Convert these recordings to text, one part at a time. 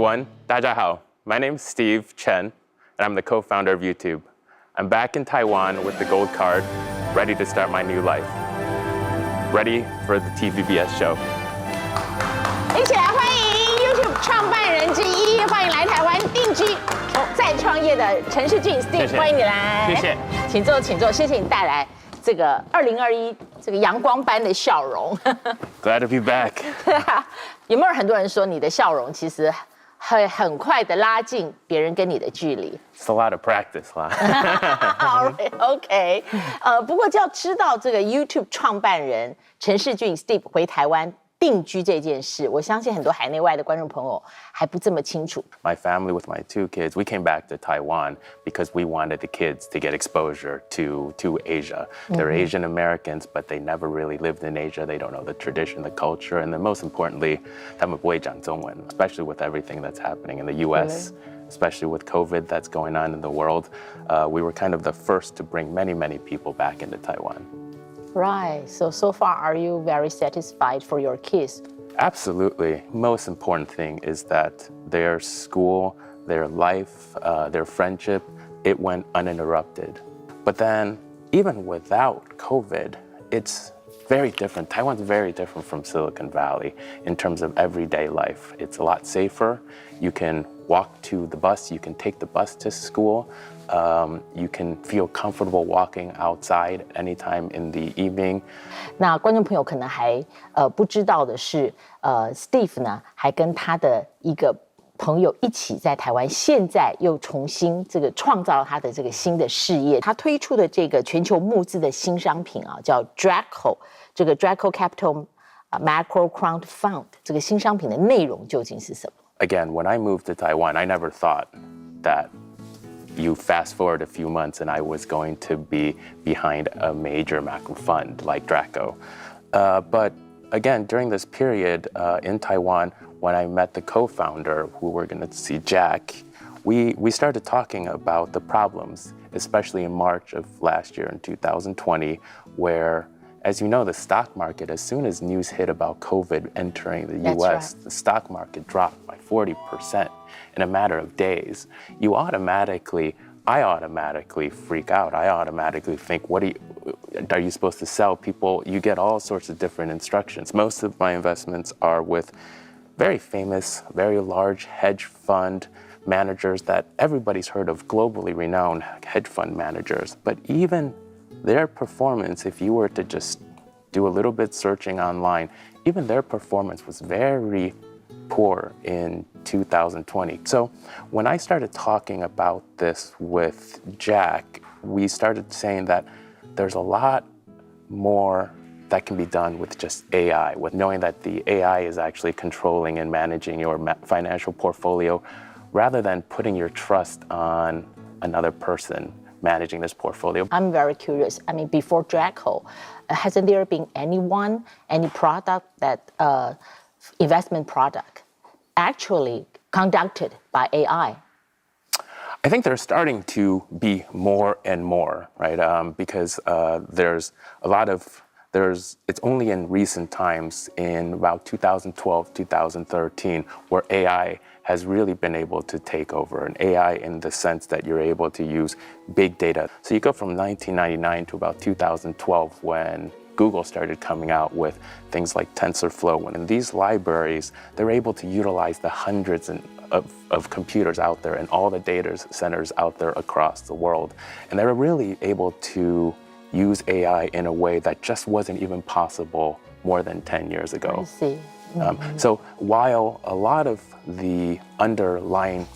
everyone. 大家好. My name's Steve Chen, and I'm the co-founder of YouTube. I'm back in Taiwan with the gold card, ready to start my new life. Ready for the TVBS show. 一起来欢迎 YouTube 创办人之一，欢迎来台湾定居再创业的陈士駿 Steve， 欢迎你来。谢谢。请坐，请坐。谢谢你带来这个2021这个阳光般的笑容。Glad to be back. 有没有很多人说你的笑容其实会很快的拉近别人跟你的距离？ It's a lot of practice, huh? All right, OK. 不过就要知道这个 YouTube 创办人陈士駿 Steve 回台湾定居这件事，我相信很多海内外的观众朋友还不这么清楚。My family with my 2 kids, we came back to Taiwan because we wanted the kids to get exposure to Asia. They're Asian Americans, but they never really lived in Asia. They don't know the tradition, the culture, and then most importantly, 他们不会讲中文, especially with everything that's happening in the U.S., especially with COVID that's going on in the world. We were kind of the first to bring many, many people back into Taiwan. Right. So far, are you very satisfied for your kids? Absolutely. Most important thing is that their school, their life, their friendship, it went uninterrupted. But then, even without COVID, it's very different. Taiwan's very different from Silicon Valley in terms of everyday life. It's a lot safer. You can walk to the bus, you can take the bus to school. You can feel comfortable walking outside anytime in the evening. 那观众朋友可能还不知道的是，Steve 呢还跟他的一个朋友一起在台湾，现在又重新这个创造他的这个新的事业。他推出的这个全球募资的新商品啊，叫 Draco， 这个 Draco Capital Macro Crowd Fund， 这个新商品的内容究竟是什么？ Again, when I moved to Taiwan, I never thought that you fast forward a few months and I was going to be behind a major macro fund like Draco. But again, during this period in Taiwan, when I met the co-founder who we're going to see, Jack, we started talking about the problems, especially in March of last year in 2020, where, as you know, the stock market, as soon as news hit about COVID entering the US, right, the stock market dropped by 40% in a matter of days. I automatically freak out. I automatically think, are you supposed to sell people? You get all sorts of different instructions. Most of my investments are with very famous, very large hedge fund managers that everybody's heard of, globally renowned hedge fund managers. But even their performance, if you were to just do a little bit searching online, even their performance was very poor in 2020. So when I started talking about this with Jack, we started saying that there's a lot more that can be done with just AI, with knowing that the AI is actually controlling and managing your financial portfolio rather than putting your trust on another person managing this portfolio. I'm very curious. I mean, before Draco, hasn't there been any product that investment product actually conducted by AI? I think there's starting to be more and more, right? Because it's only in recent times, in about 2012, 2013, where AI has really been able to take over. And AI in the sense that you're able to use big data. So you go from 1999 to about 2012 when Google started coming out with things like TensorFlow. And in these libraries, they're able to utilize the hundreds of computers out there and all the data centers out there across the world. And they're really able to use AI in a way that just wasn't even possible more than 10 years ago. I see. So while a lot of the underlying,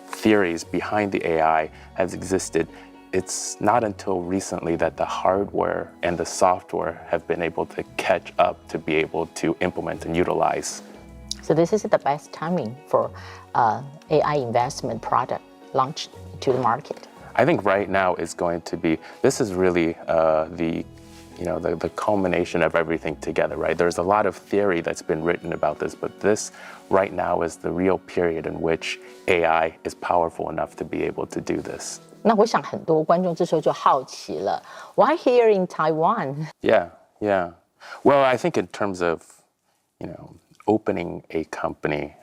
theories behind the AI has existed, it's not until recently that the hardware and the software have been able to catch up to be able to implement and utilize. So this is the best timing for AI investment product launched to the market. I think right now is going to be, this is really the culmination of everything together, right? There's a lot of theory that's been written about this, but this right now is the real period in which AI is powerful enough to be able to do this. 那我想很多观众这时候就好奇了 ，Why here in Taiwan? Yeah. Well, I think in terms of, opening a company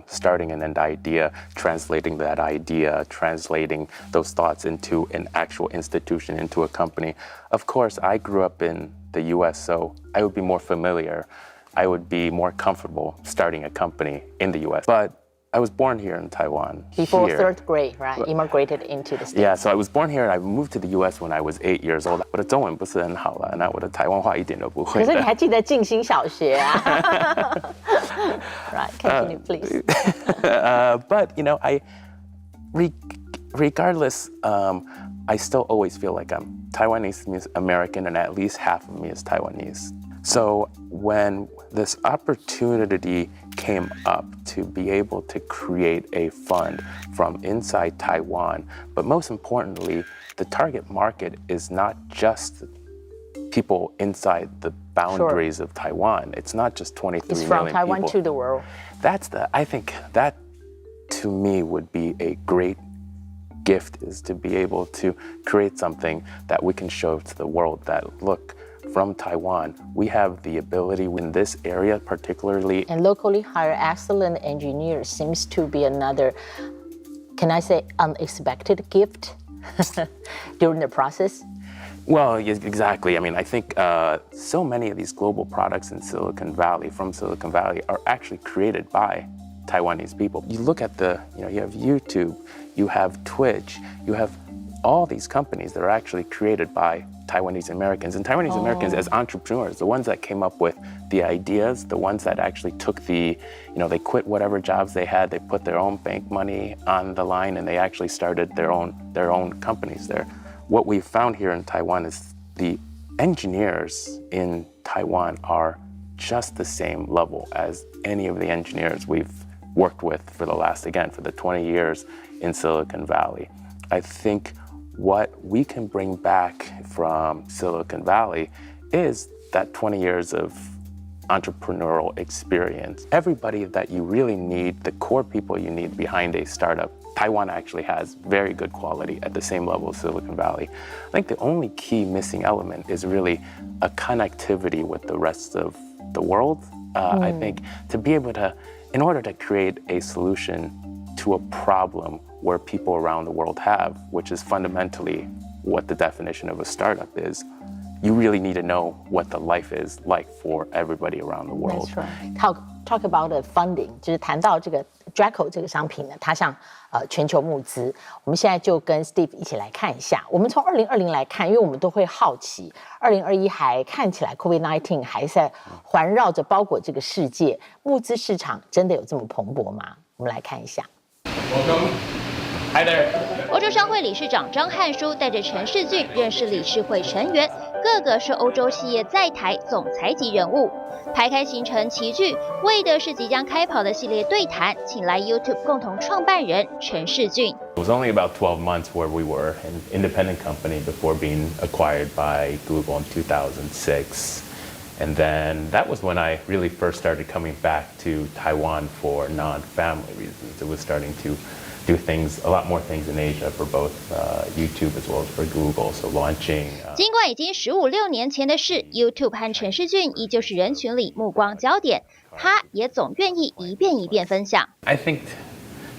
starting an idea, translating that idea, translating those thoughts into an actual institution, into a company. Of course, I grew up in the US, so I would be more familiar. I would be more comfortable starting a company in the US. But I was born here in Taiwan. Before third grade, right? Immigrated into the States. Yeah, so I was born here and I moved to the US when I was 8 years old. 我的中文不是很好啦，那我的台湾话一点都不会的。可是你还记得静心小学啊？Right, continue, please. But regardless, I still always feel like I'm Taiwanese means American, and at least half of me is Taiwanese. So when this opportunity came up to be able to create a fund from inside Taiwan, but most importantly, the target market is not just people inside the boundaries of Taiwan. It's not just 23 it's million from Taiwan people. To the world. I think that to me would be a great gift, is to be able to create something that we can show to the world that, look, from Taiwan, we have the ability in this area particularly. And locally hired excellent engineers seems to be another, can I say, unexpected gift during the process? Well, yes, exactly. I mean, I think so many of these global products in Silicon Valley, from Silicon Valley, are actually created by Taiwanese people. You look at you have YouTube, you have Twitch, you have all these companies that are actually created by Taiwanese Americans. And Taiwanese Americans as entrepreneurs, the ones that came up with the ideas, the ones that actually took they quit whatever jobs they had, they put their own bank money on the line, and they actually started their own companies there. What we found here in Taiwan is the engineers in Taiwan are just the same level as any of the engineers we've worked with for the 20 years in Silicon Valley. I think what we can bring back from Silicon Valley is that 20 years of entrepreneurial experience. Everybody that you really need, the core people you need behind a startup, Taiwan actually has very good quality at the same level as Silicon Valley. I think the only key missing element is really a connectivity with the rest of the world. I think to be able to, in order to create a solution to a problem where people around the world have, which is fundamentally what the definition of a startup is, you really need to know what the life is like for everybody around the world. That's right. Talk about the funding， 就是谈到这个 Draco 这个商品呢，它向全球募资。我们现在就跟 Steve 一起来看一下。我们从2020来看，因为我们都会好奇，2021还看起来 COVID-19 还在环绕着包裹这个世界，募资市场真的有这么蓬勃吗？我们来看一下。Hi there. 欧洲商会理事长张汉书带着陈士骏认识理事会成员，个个是欧洲企业在台总裁级人物。排开行程齐聚，为的是即将开跑的系列对谈，请来 YouTube 共同创办人陈士骏。It was only about 12 months where we were an independent company before being acquired by Google in 2006. And then that was when I really first started coming back to Taiwan for non-family reasons. It was starting to do a lot more things in Asia for both YouTube as well as for Google. So launching. 尽管已经15、16年前的事 ，YouTube 和陈士骏依旧是人群里目光焦点，他也总愿意一遍一遍分享。I think,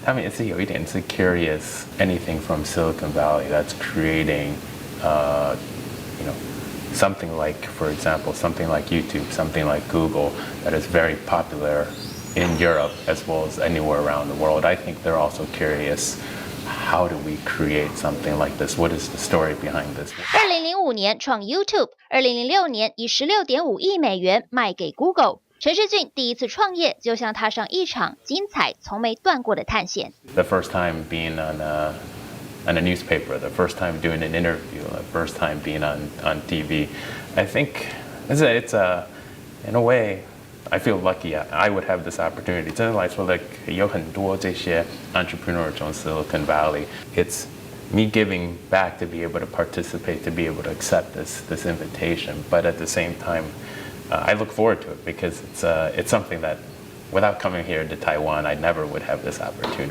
it's curious anything from Silicon Valley that's creating, something like, for example, something like YouTube, something like Google that is very popular in Europe as well as anywhere around the world. I think they're also curious, how do we create something like this? What is the story behind this? 2005年创 YouTube，2006年以16.5亿美元卖给 Google。陈士骏第一次创业，就像踏上一场精彩从没断过的探险。The first time being on a newspaper, the first time doing an interview, the first time being on TV. I think it's in a way, I feel lucky I would have this opportunity. 真的来说 like 有很多这些 entrepreneurs 从 Silicon Valley. It's me giving back to be able to participate, to be able to accept this invitation. But at the same time, I look forward to it because it's something that without coming here to Taiwan, I never would have this opportunity.